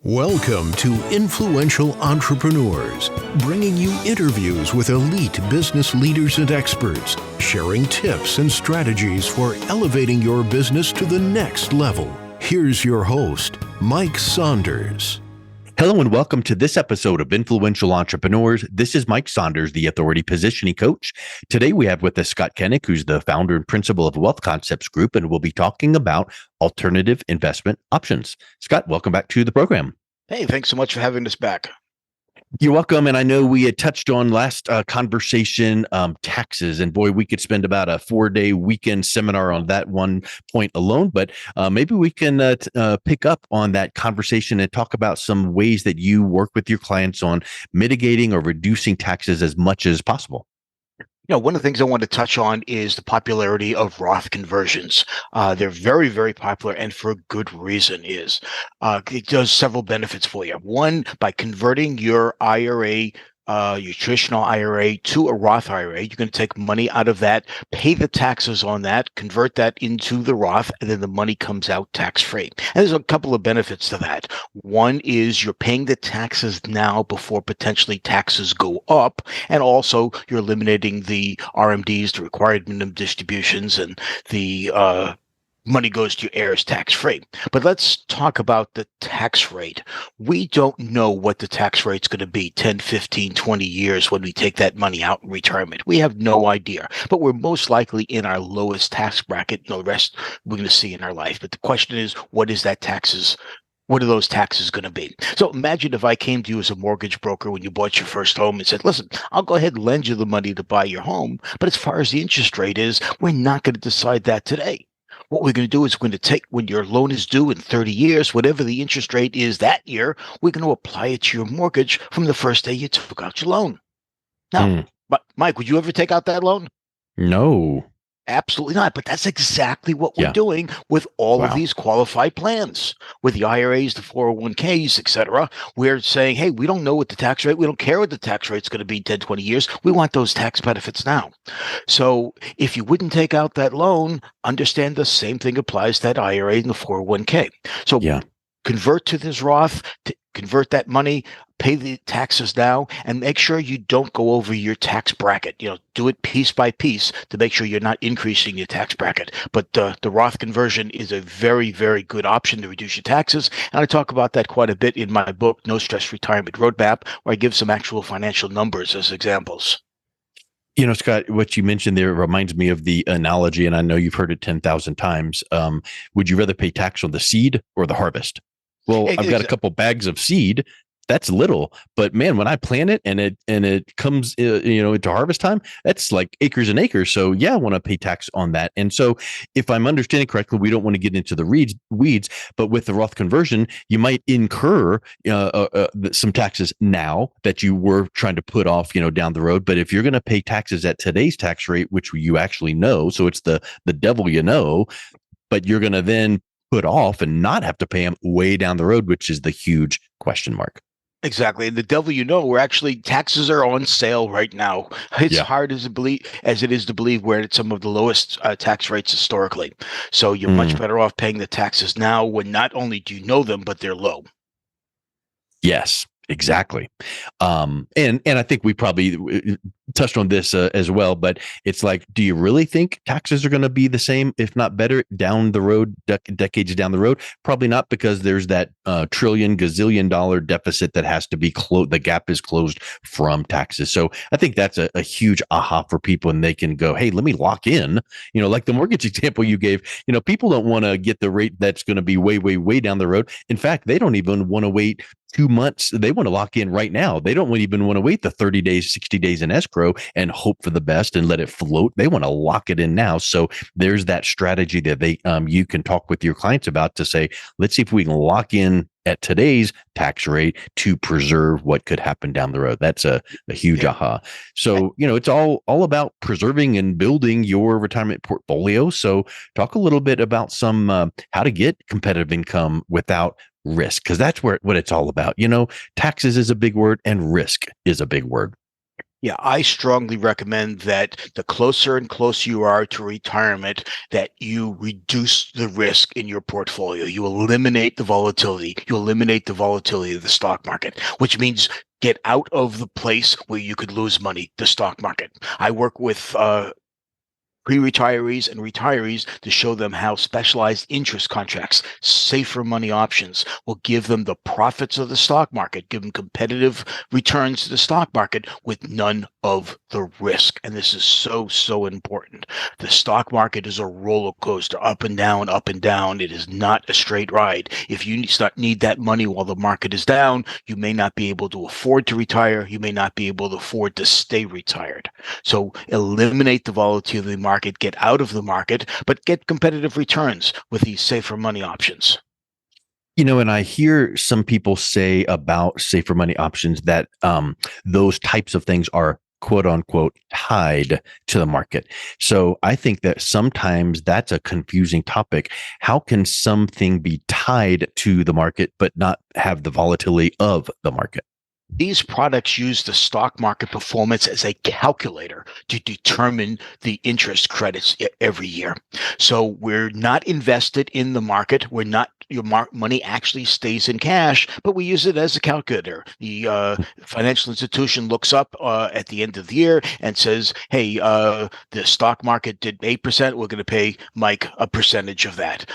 Welcome to Influential Entrepreneurs, bringing you interviews with elite business leaders and experts, sharing tips and strategies for elevating your business to the next level. Here's your host, Mike Saunders. Hello and welcome to this episode of Influential Entrepreneurs. This is Mike Saunders, the Authority Positioning Coach. Today we have with us Scott Kenik, who's the founder and principal of Wealth Concepts Group, and we'll be talking about alternative investment options. Scott, welcome back to the program. Hey, thanks so much for having us back. You're welcome. And I know we had touched on last conversation, taxes, and boy, we could spend about a 4-day weekend seminar on that one point alone, but maybe we can pick up on that conversation and talk about some ways that you work with your clients on mitigating or reducing taxes as much as possible. One of the things I want to touch on is the popularity of Roth conversions. They're very, very popular, and for a good reason is it does several benefits for you. One, by converting your IRA, your traditional IRA to a Roth IRA, you're going to take money out of that, pay the taxes on that, convert that into the Roth, and then the money comes out tax-free. And there's a couple of benefits to that. One is you're paying the taxes now before potentially taxes go up, and also you're eliminating the RMDs, the required minimum distributions, and the money goes to your heirs tax-free. But let's talk about the tax rate. We don't know what the tax rate's going to be 10, 15, 20 years when we take that money out in retirement. We have no idea, but we're most likely in our lowest tax bracket. The rest we're going to see in our life. But the question is, what are those taxes going to be? So imagine if I came to you as a mortgage broker when you bought your first home and said, listen, I'll go ahead and lend you the money to buy your home. But as far as the interest rate is, we're not going to decide that today. What we're going to do is we're going to take, when your loan is due in 30 years, whatever the interest rate is that year, we're going to apply it to your mortgage from the first day you took out your loan. Now, but Mike, would you ever take out that loan? No. Absolutely not. But that's exactly what we're doing with all of these qualified plans, with the IRAs, the 401ks, et cetera. We're saying, hey, we don't know what the tax rate, we don't care what the tax rate's going to be 10, 20 years. We want those tax benefits now. So if you wouldn't take out that loan, understand the same thing applies to that IRA and the 401k. So convert to this Roth, convert that money, pay the taxes now, and make sure you don't go over your tax bracket. Do it piece by piece to make sure you're not increasing your tax bracket. But the Roth conversion is a very, very good option to reduce your taxes. And I talk about that quite a bit in my book, No Stress Retirement Roadmap, where I give some actual financial numbers as examples. Scott, what you mentioned there reminds me of the analogy, and I know you've heard it 10,000 times. Would you rather pay tax on the seed or the harvest? Well, I've got a couple bags of seed. That's little, but man, when I plant it and it comes, into harvest time, that's like acres and acres. So yeah, I want to pay tax on that. And so if I'm understanding correctly, we don't want to get into the weeds, but with the Roth conversion, you might incur some taxes now that you were trying to put off, down the road. But if you're going to pay taxes at today's tax rate, which you actually know, so it's the devil, but you're going to then put off and not have to pay them way down the road, which is the huge question mark. Exactly. And the devil, we're actually, taxes are on sale right now. It's hard as it is to believe we're at some of the lowest tax rates historically. So you're much better off paying the taxes now when not only do you know them, but they're low. Yes. Exactly. And I think we probably touched on this as well, but it's like, do you really think taxes are going to be the same, if not better, down the road, decades down the road? Probably not, because there's that gazillion dollar deficit that has to be closed. The gap is closed from taxes. So I think that's a huge aha for people, and they can go, hey, let me lock in, like the mortgage example you gave. People don't want to get the rate that's going to be way, way, way down the road. In fact, they don't even want to wait 2 months. They want to lock in right now. They don't even want to wait the 30 days, 60 days in escrow and hope for the best and let it float. They want to lock it in now. So there's that strategy that you can talk with your clients about to say, let's see if we can lock in at today's tax rate to preserve what could happen down the road. That's a huge aha. So, it's all about preserving and building your retirement portfolio. So talk a little bit about some how to get competitive income without risk, because that's what it's all about. Taxes is a big word and risk is a big word. Yeah, I strongly recommend that the closer and closer you are to retirement, that you reduce the risk in your portfolio. You eliminate the volatility. You eliminate the volatility of the stock market, which means get out of the place where you could lose money, the stock market. I work with pre-retirees and retirees to show them how specialized interest contracts, safer money options, will give them the profits of the stock market, give them competitive returns to the stock market with none of the risk. And this is so, so important. The stock market is a roller coaster, up and down, up and down. It is not a straight ride. If you need that money while the market is down, you may not be able to afford to retire. You may not be able to afford to stay retired. So eliminate the volatility of the market, get out of the market, but get competitive returns with these safer money options. And I hear some people say about safer money options that those types of things are quote unquote tied to the market. So I think that sometimes that's a confusing topic. How can something be tied to the market but not have the volatility of the market? These products use the stock market performance as a calculator to determine the interest credits every year. So we're not invested in the market. We're not, your money actually stays in cash, but we use it as a calculator. The financial institution looks up at the end of the year and says, hey, the stock market did 8%. We're going to pay Mike a percentage of that.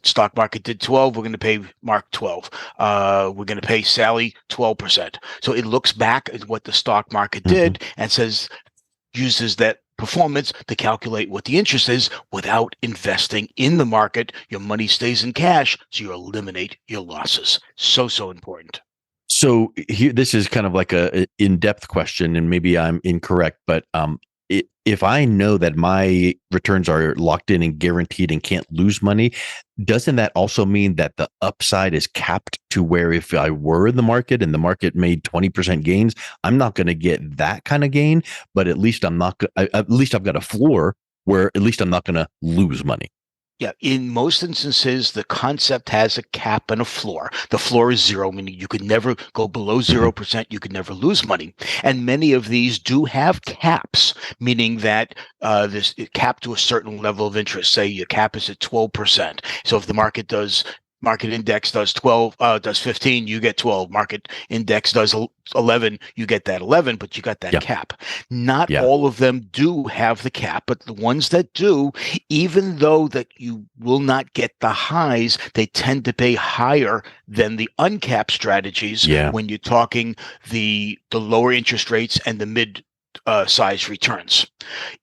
Stock market did 12. We're going to pay Mark 12. We're going to pay Sally 12%. So it looks back at what the stock market did and uses that performance to calculate what the interest is without investing in the market. Your money stays in cash, so you eliminate your losses. So, so important. So here, this is kind of like a in-depth question, and maybe I'm incorrect, but if I know that my returns are locked in and guaranteed and can't lose money, doesn't that also mean that the upside is capped to where if I were in the market and the market made 20% gains, I'm not going to get that kind of gain, but at least at least I've got a floor where at least I'm not going to lose money. Yeah, in most instances, the concept has a cap and a floor. The floor is zero, meaning you could never go below 0%. You could never lose money. And many of these do have caps, meaning that this cap to a certain level of interest. Say your cap is at 12%. So if the market index does 12, does 15, you get 12. Market index does 11, you get that 11, but you got that cap. Not all of them do have the cap, but the ones that do, even though that you will not get the highs, they tend to pay higher than the uncapped strategies when you're talking the lower interest rates and the mid size returns.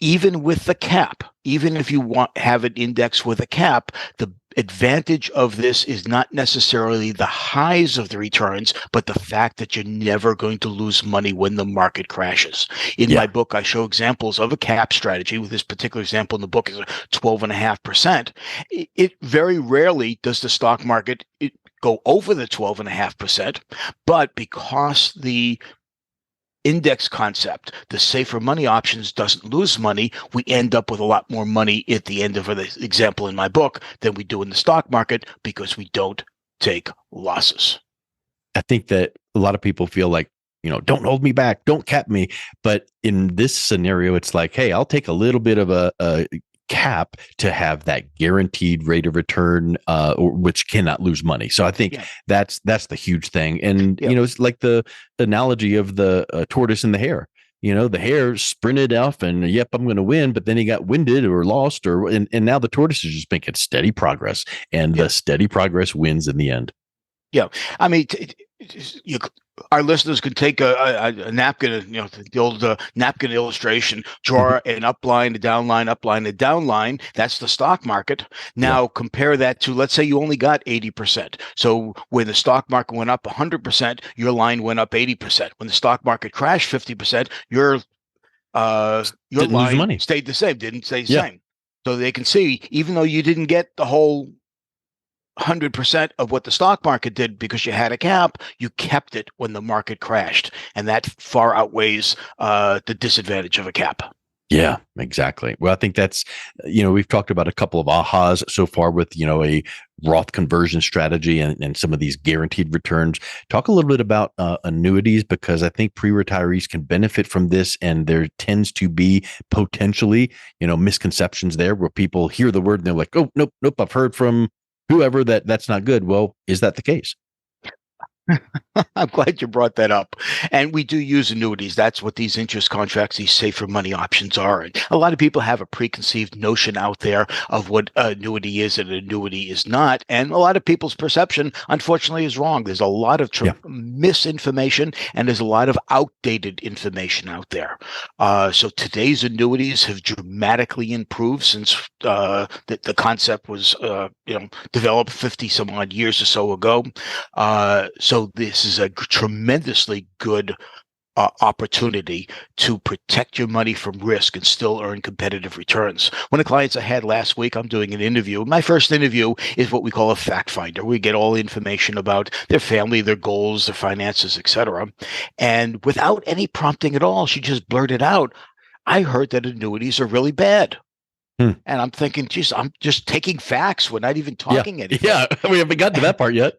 Even with the cap, even if you have an index with a cap, the advantage of this is not necessarily the highs of the returns, but the fact that you're never going to lose money when the market crashes. In my book, I show examples of a cap strategy. With this particular example in the book is 12.5%. It very rarely does the stock market go over the 12.5%, but because the index concept, the safer money options doesn't lose money, we end up with a lot more money at the end of the example in my book than we do in the stock market because we don't take losses. I think that a lot of people feel like, don't hold me back, don't cap me. But in this scenario, it's like, hey, I'll take a little bit of a cap to have that guaranteed rate of return, which cannot lose money. So I think that's the huge thing. And, it's like the analogy of the tortoise and the hare. The hare sprinted off and yep, I'm going to win. But then he got winded or lost and now the tortoise is just making steady progress, and the steady progress wins in the end. Yeah. I mean, our listeners can take a napkin, the old napkin illustration, draw an upline, a downline, upline, a downline. That's the stock market. Now compare that to, let's say you only got 80%. So when the stock market went up 100%, your line went up 80%. When the stock market crashed 50%, your line stayed the same, didn't stay the same. So they can see, even though you didn't get the whole 100% of what the stock market did because you had a cap, you kept it when the market crashed. And that far outweighs the disadvantage of a cap. Yeah, exactly. Well, I think that's, we've talked about a couple of ahas so far with, a Roth conversion strategy and some of these guaranteed returns. Talk a little bit about annuities, because I think pre-retirees can benefit from this. And there tends to be potentially, misconceptions there where people hear the word and they're like, oh, nope, nope, I've heard from whoever that's not good. Well, is that the case? I'm glad you brought that up. And we do use annuities. That's what these interest contracts, these safer money options are. And a lot of people have a preconceived notion out there of what annuity is and annuity is not. And a lot of people's perception, unfortunately, is wrong. There's a lot of misinformation, and there's a lot of outdated information out there. So today's annuities have dramatically improved since the concept was developed 50 some odd years or so ago. So this is a tremendously good opportunity to protect your money from risk and still earn competitive returns. One of the clients I had last week, I'm doing an interview. My first interview is what we call a fact finder. We get all the information about their family, their goals, their finances, etc. And without any prompting at all, she just blurted out, I heard that annuities are really bad. And I'm thinking, geez, I'm just taking facts. We're not even talking anything. Yeah, we haven't got to that part yet.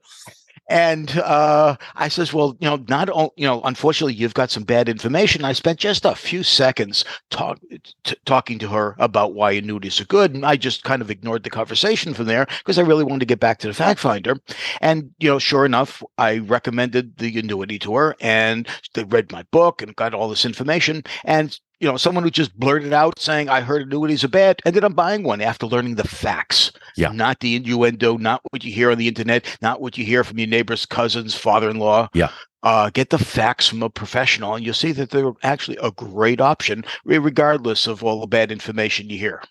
And I says, well, unfortunately, you've got some bad information. I spent just a few seconds talking to her about why annuities are good. And I just kind of ignored the conversation from there because I really wanted to get back to the fact finder. And, sure enough, I recommended the annuity to her, and they read my book and got all this information. And someone who just blurted out saying, I heard annuities are bad, ended up buying one after learning the facts, not the innuendo, not what you hear on the internet, not what you hear from your neighbor's cousin's father-in-law. Get the facts from a professional, and you'll see that they're actually a great option, regardless of all the bad information you hear.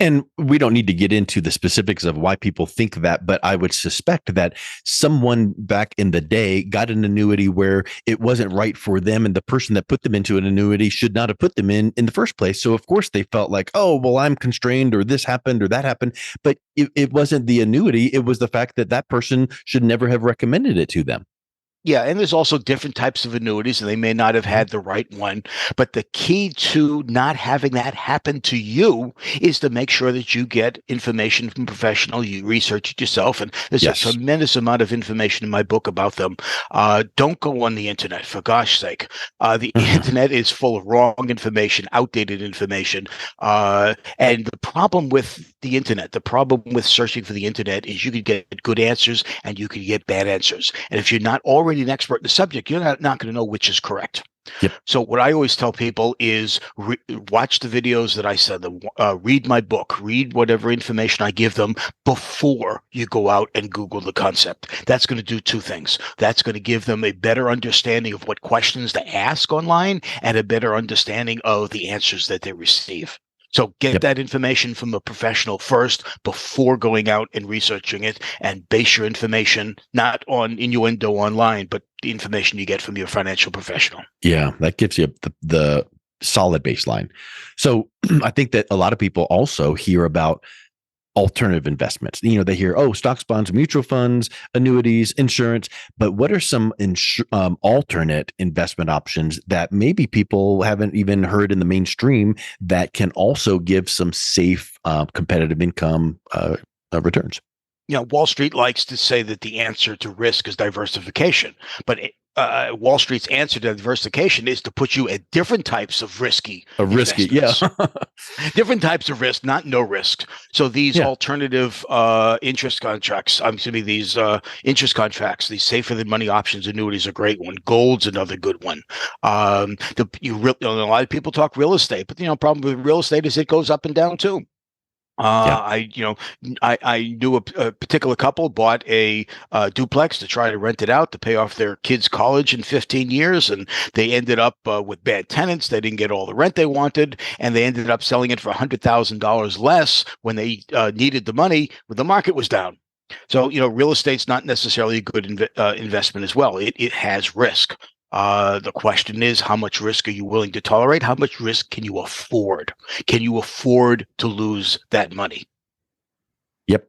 And we don't need to get into the specifics of why people think that, but I would suspect that someone back in the day got an annuity where it wasn't right for them, and the person that put them into an annuity should not have put them in the first place. So of course they felt like, oh, well, I'm constrained, or this happened or that happened. But it wasn't the annuity. It was the fact that that person should never have recommended it to them. Yeah, and there's also different types of annuities, and they may not have had the right one. But the key to not having that happen to you is to make sure that you get information from a professional. You research it yourself, and there's a tremendous amount of information in my book about them. Don't go on the internet, for gosh sake. The internet is full of wrong information, outdated information. And the problem with the internet, the problem with searching for the internet, is you can get good answers and you can get bad answers. And if you're not already an expert in the subject, you're not going to know which is correct. So what I always tell people is watch the videos that I send them, read my book, read whatever information I give them before you go out and Google the concept. That's going to do two things. That's going to give them a better understanding of what questions to ask online and a better understanding of the answers that they receive. So get that information from a professional first before going out and researching it, and base your information not on innuendo online, but the information you get from your financial professional. Yeah, that gives you the solid baseline. So I think that a lot of people also hear about alternative investments. They hear, oh, stocks, bonds, mutual funds, annuities, insurance. But what are some alternate investment options that maybe people haven't even heard in the mainstream that can also give some safe, competitive income returns? Wall Street likes to say that the answer to risk is diversification, but Wall Street's answer to diversification is to put you at different types of risky, different types of risk, not no risk. So these alternative interest contracts, these interest contracts, these safer than money options, annuities are a great one. Gold's another good one. A lot of people talk real estate, but problem with real estate is it goes up and down too. I knew a particular couple bought a duplex to try to rent it out to pay off their kids' college in 15 years. And they ended up with bad tenants. They didn't get all the rent they wanted. And they ended up selling it for $100,000 less when they needed the money when the market was down. So, real estate's not necessarily a good investment as well. It has risk. The question is, how much risk are you willing to tolerate? How much risk can you afford? Can you afford to lose that money? Yep.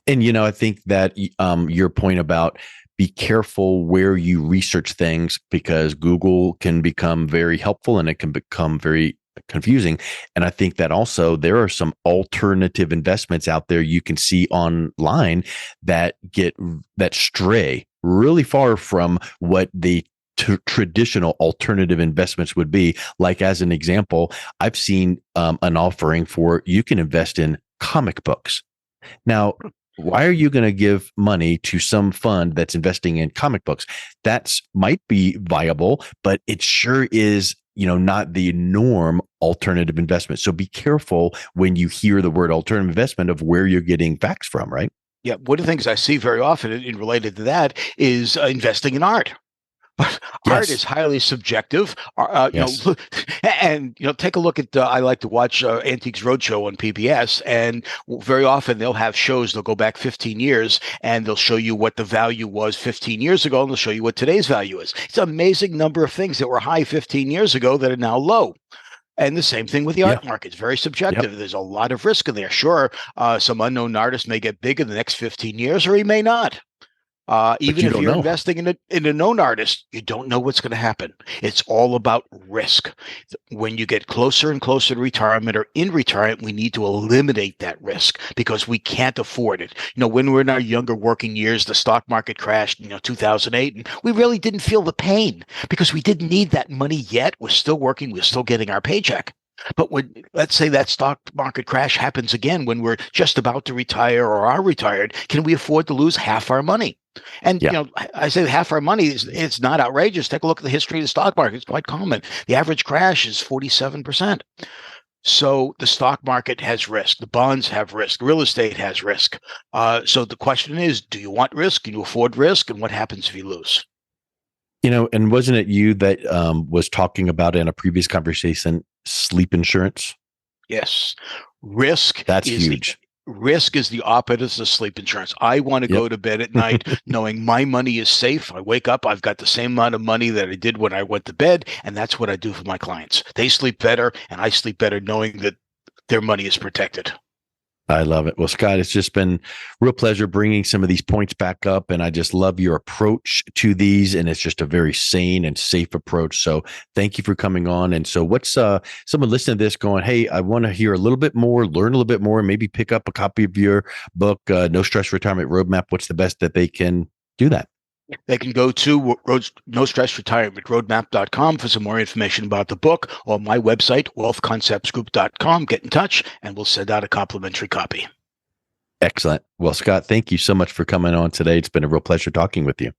And, I think that your point about be careful where you research things, because Google can become very helpful and it can become very confusing. And I think that also there are some alternative investments out there you can see online that stray really far from what the traditional alternative investments would be. Like, as an example, I've seen an offering for you can invest in comic books. Now, why are you going to give money to some fund that's investing in comic books? That's might be viable, but it sure is, not the norm alternative investment. So be careful when you hear the word alternative investment of where you're getting facts from, right? Yeah, one of the things I see very often in related to that is investing in art. But art is highly subjective. Yes. And take a look at. I like to watch Antiques Roadshow on PBS, and very often they'll have shows. They'll go back 15 years, and they'll show you what the value was 15 years ago, and they'll show you what today's value is. It's an amazing number of things that were high 15 years ago that are now low. And the same thing with the art market. It's very subjective. There's a lot of risk in there. Sure, some unknown artist may get big in the next 15 years, or he may not. Even if you're investing in a known artist, you don't know what's going to happen. It's all about risk. When you get closer and closer to retirement or in retirement, we need to eliminate that risk because we can't afford it. When we're in our younger working years, the stock market crashed, 2008, and we really didn't feel the pain because we didn't need that money yet. We're still working. We're still getting our paycheck. But let's say that stock market crash happens again when we're just about to retire or are retired, can we afford to lose half our money? And, I say half our money it's not outrageous. Take a look at the history of the stock market. It's quite common. The average crash is 47%. So the stock market has risk. The bonds have risk. Real estate has risk. So the question is, do you want risk? Can you afford risk? And what happens if you lose? And wasn't it you that was talking about in a previous conversation, sleep insurance? Yes. Risk. That's huge. Risk is the opposite of sleep insurance. I want to go to bed at night knowing my money is safe. I wake up, I've got the same amount of money that I did when I went to bed. And that's what I do for my clients. They sleep better and I sleep better knowing that their money is protected. I love it. Well, Scott, it's just been a real pleasure bringing some of these points back up. And I just love your approach to these. And it's just a very sane and safe approach. So thank you for coming on. And so what's someone listening to this going, hey, I want to hear a little bit more, learn a little bit more, and maybe pick up a copy of your book, No Stress Retirement Roadmap. What's the best that they can do that? They can go to NoStressRetirementRoadmap.com for some more information about the book, or my website, wealthconceptsgroup.com. Get in touch and we'll send out a complimentary copy. Excellent. Well, Scott, thank you so much for coming on today. It's been a real pleasure talking with you.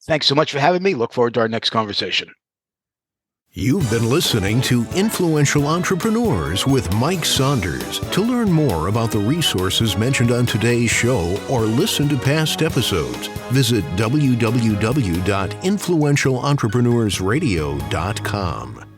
Thanks so much for having me. Look forward to our next conversation. You've been listening to Influential Entrepreneurs with Mike Saunders. To learn more about the resources mentioned on today's show or listen to past episodes, visit www.influentialentrepreneursradio.com.